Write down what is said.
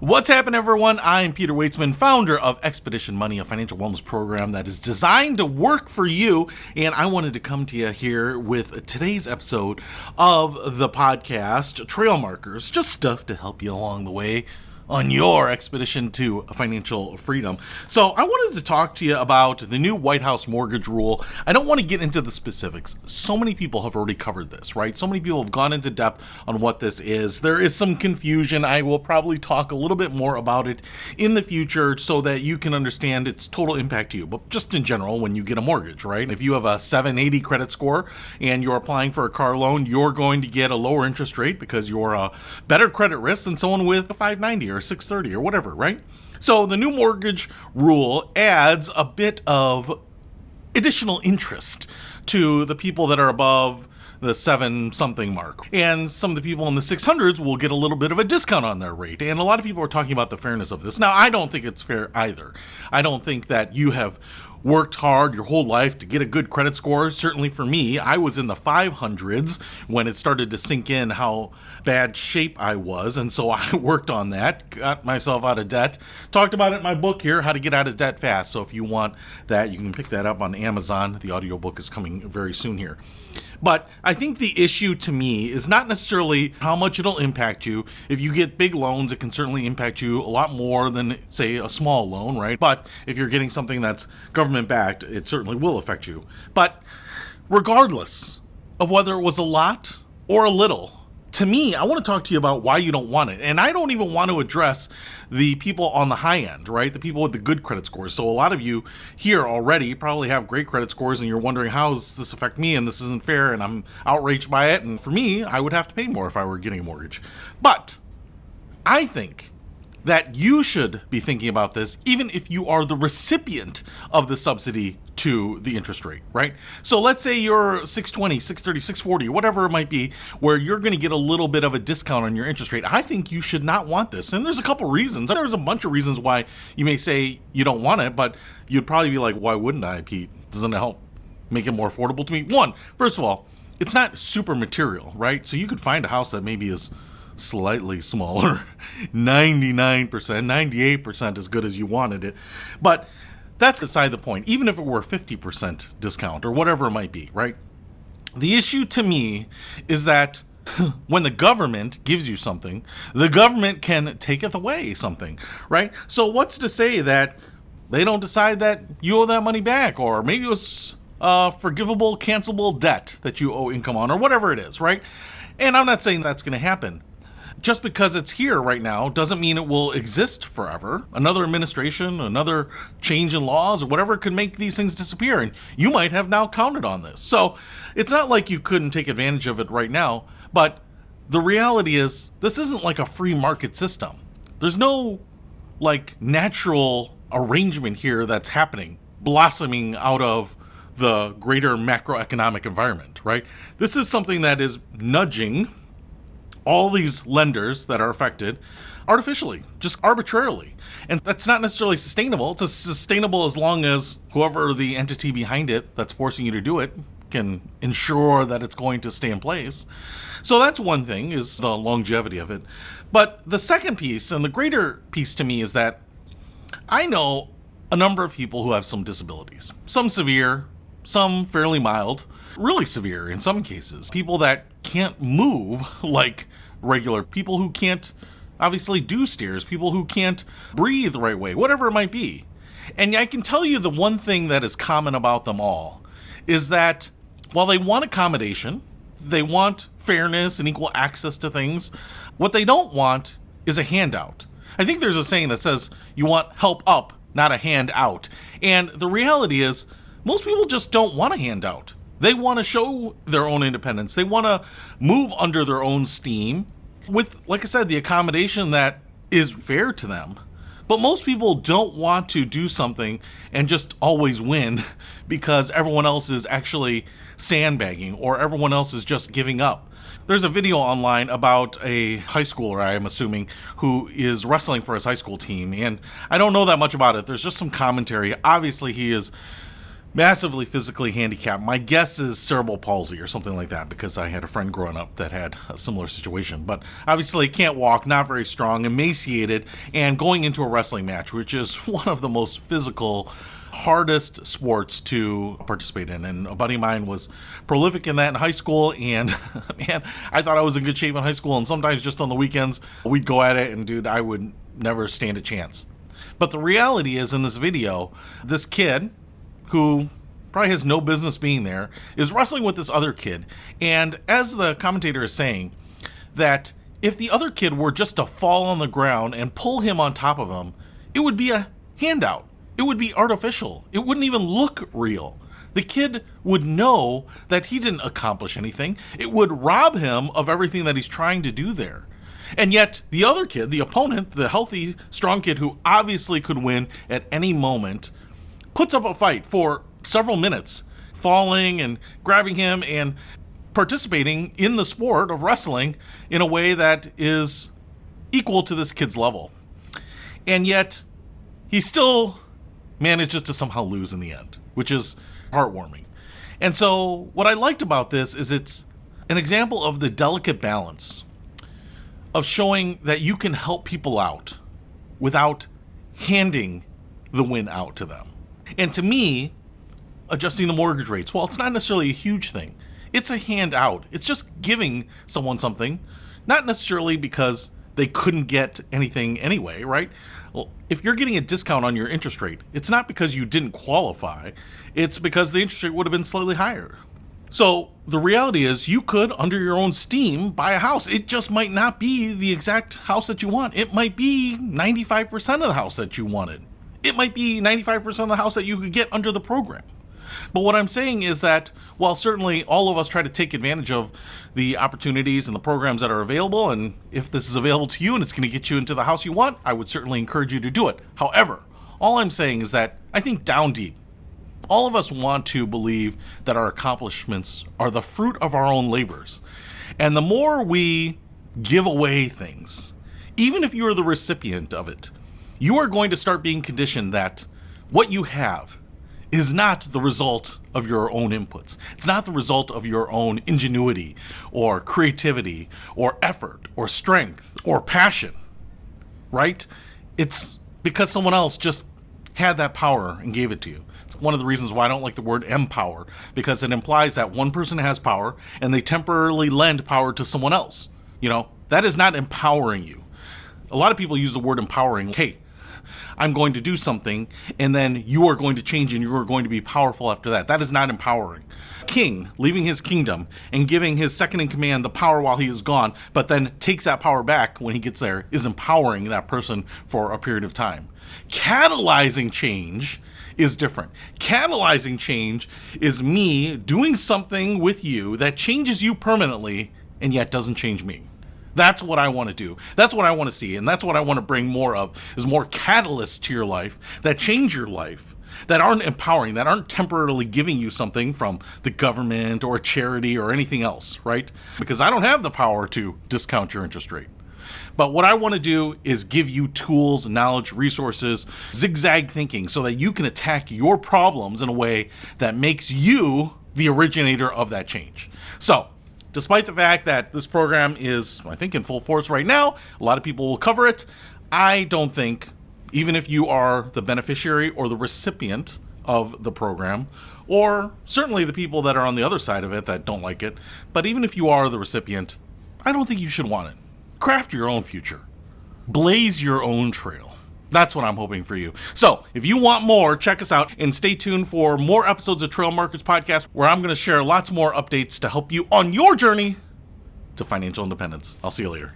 What's happening, everyone? I'm Peter Waitzman, founder of Expedition Money, a financial wellness program that is designed to work for you. And I wanted to come to you here with today's episode of the podcast, Trail Markers, just stuff to help you along the way on your expedition to financial freedom. So I wanted to talk to you about the new White House mortgage rule. I don't want to get into the specifics. So many people have already covered this, right? So many people have gone into depth on what this is. There is some confusion. I will probably talk a little bit more about it in the future so that you can understand its total impact to you. But just in general, when you get a mortgage, right? If you have a 780 credit score and you're applying for a car loan, you're going to get a lower interest rate because you're a better credit risk than someone with a 590 or 630 or whatever, right? So the new mortgage rule adds a bit of additional interest to the people that are above the 7-something mark. And some of the people in the 600s will get a little bit of a discount on their rate. And a lot of people are talking about the fairness of this. Now, I don't think it's fair either. I don't think that you have worked hard your whole life to get a good credit score. Certainly for me, I was in the 500s when it started to sink in how bad shape I was. And so I worked on that, got myself out of debt, talked about it in my book here, How to Get Out of Debt Fast. So if you want that, you can pick that up on Amazon. The audiobook is coming very soon here. But I think the issue to me is not necessarily how much it'll impact you. If you get big loans, it can certainly impact you a lot more than, say, a small loan, right? But if you're getting something that's government-backed, it certainly will affect you. But regardless of whether it was a lot or a little, to me, I want to talk to you about why you don't want it. And I don't even want to address the people on the high end, right? The people with the good credit scores. So a lot of you here already probably have great credit scores and you're wondering, how does this affect me? And this isn't fair and I'm outraged by it. And for me, I would have to pay more if I were getting a mortgage. But I think that you should be thinking about this even if you are the recipient of the subsidy to the interest rate, right? So let's say you're 620, 630, 640, whatever it might be, where you're going to get a little bit of a discount on your interest rate. I think you should not want this. And there's a couple reasons. There's a bunch of reasons why you may say you don't want it, but you'd probably be like, why wouldn't I, Pete? Doesn't it help make it more affordable to me? One, first of all, it's not super material, right? So you could find a house that maybe is slightly smaller, 99%, 98% as good as you wanted it. But that's beside the point. Even if it were 50% discount or whatever it might be, right? The issue to me is that when the government gives you something, the government can taketh away something, right? So what's to say that they don't decide that you owe that money back, or maybe it was forgivable, cancelable debt that you owe income on, or whatever it is, right? And I'm not saying that's going to happen. Just because it's here right now doesn't mean it will exist forever. Another administration, another change in laws, or whatever could make these things disappear. And you might have now counted on this. So it's not like you couldn't take advantage of it right now. But the reality is this isn't like a free market system. There's no like natural arrangement here that's happening, blossoming out of the greater macroeconomic environment, right? This is something that is nudging all these lenders that are affected artificially, just arbitrarily. And that's not necessarily sustainable. It's sustainable as long as whoever the entity behind it that's forcing you to do it can ensure that it's going to stay in place. So that's one thing, is the longevity of it. But the second piece, and the greater piece to me, is that I know a number of people who have some disabilities, some severe, some fairly mild, really severe in some cases. People that can't move like regular people, who can't obviously do stairs, people who can't breathe the right way, whatever it might be. And I can tell you the one thing that is common about them all is that while they want accommodation, they want fairness and equal access to things, what they don't want is a handout. I think there's a saying that says you want help up, not a hand out. And the reality is most people just don't want a handout. They want to show their own independence. They want to move under their own steam with, like I said, the accommodation that is fair to them. But most people don't want to do something and just always win because everyone else is actually sandbagging or everyone else is just giving up. There's a video online about a high schooler, I am assuming, who is wrestling for his high school team. And I don't know that much about it. There's just some commentary. Obviously, he is massively physically handicapped. My guess is cerebral palsy or something like that, because I had a friend growing up that had a similar situation. But obviously can't walk, not very strong, emaciated, and going into a wrestling match, which is one of the most physical, hardest sports to participate in. And a buddy of mine was prolific in that in high school, and man, I thought I was in good shape in high school, and sometimes just on the weekends we'd go at it, and dude, I would never stand a chance. But the reality is, in this video, this kid, who probably has no business being there, is wrestling with this other kid. And as the commentator is saying, that if the other kid were just to fall on the ground and pull him on top of him, it would be a handout. It would be artificial. It wouldn't even look real. The kid would know that he didn't accomplish anything. It would rob him of everything that he's trying to do there. And yet the other kid, the opponent, the healthy, strong kid who obviously could win at any moment, puts up a fight for several minutes, falling and grabbing him and participating in the sport of wrestling in a way that is equal to this kid's level. And yet he still manages to somehow lose in the end, which is heartwarming. And so what I liked about this is it's an example of the delicate balance of showing that you can help people out without handing the win out to them. And to me, adjusting the mortgage rates, well, it's not necessarily a huge thing. It's a handout. It's just giving someone something, not necessarily because they couldn't get anything anyway, right? Well, if you're getting a discount on your interest rate, it's not because you didn't qualify. It's because the interest rate would have been slightly higher. So the reality is, you could, under your own steam, buy a house. It just might not be the exact house that you want. It might be 95% of the house that you wanted. It might be 95% of the house that you could get under the program. But what I'm saying is that while certainly all of us try to take advantage of the opportunities and the programs that are available, and if this is available to you and it's going to get you into the house you want, I would certainly encourage you to do it. However, all I'm saying is that I think down deep, all of us want to believe that our accomplishments are the fruit of our own labors. And the more we give away things, even if you are the recipient of it, you are going to start being conditioned that what you have is not the result of your own inputs. It's not the result of your own ingenuity or creativity or effort or strength or passion, right? It's because someone else just had that power and gave it to you. It's one of the reasons why I don't like the word empower, because it implies that one person has power and they temporarily lend power to someone else. You know, that is not empowering you. A lot of people use the word empowering. Hey, I'm going to do something, and then you are going to change and you are going to be powerful after that. That is not empowering. King leaving his kingdom and giving his second in command the power while he is gone, but then takes that power back when he gets there, is empowering that person for a period of time. Catalyzing change is different. Catalyzing change is me doing something with you that changes you permanently and yet doesn't change me. That's what I want to do. That's what I want to see. And that's what I want to bring more of, is more catalysts to your life that change your life, that aren't empowering, that aren't temporarily giving you something from the government or a charity or anything else, right? Because I don't have the power to discount your interest rate. But what I want to do is give you tools, knowledge, resources, zigzag thinking, so that you can attack your problems in a way that makes you the originator of that change. So, despite the fact that this program is, I think, in full force right now, a lot of people will cover it, I don't think, even if you are the beneficiary or the recipient of the program, or certainly the people that are on the other side of it that don't like it, but even if you are the recipient, I don't think you should want it. Craft your own future. Blaze your own trail. That's what I'm hoping for you. So if you want more, check us out and stay tuned for more episodes of Trail Markets Podcast, where I'm going to share lots more updates to help you on your journey to financial independence. I'll see you later.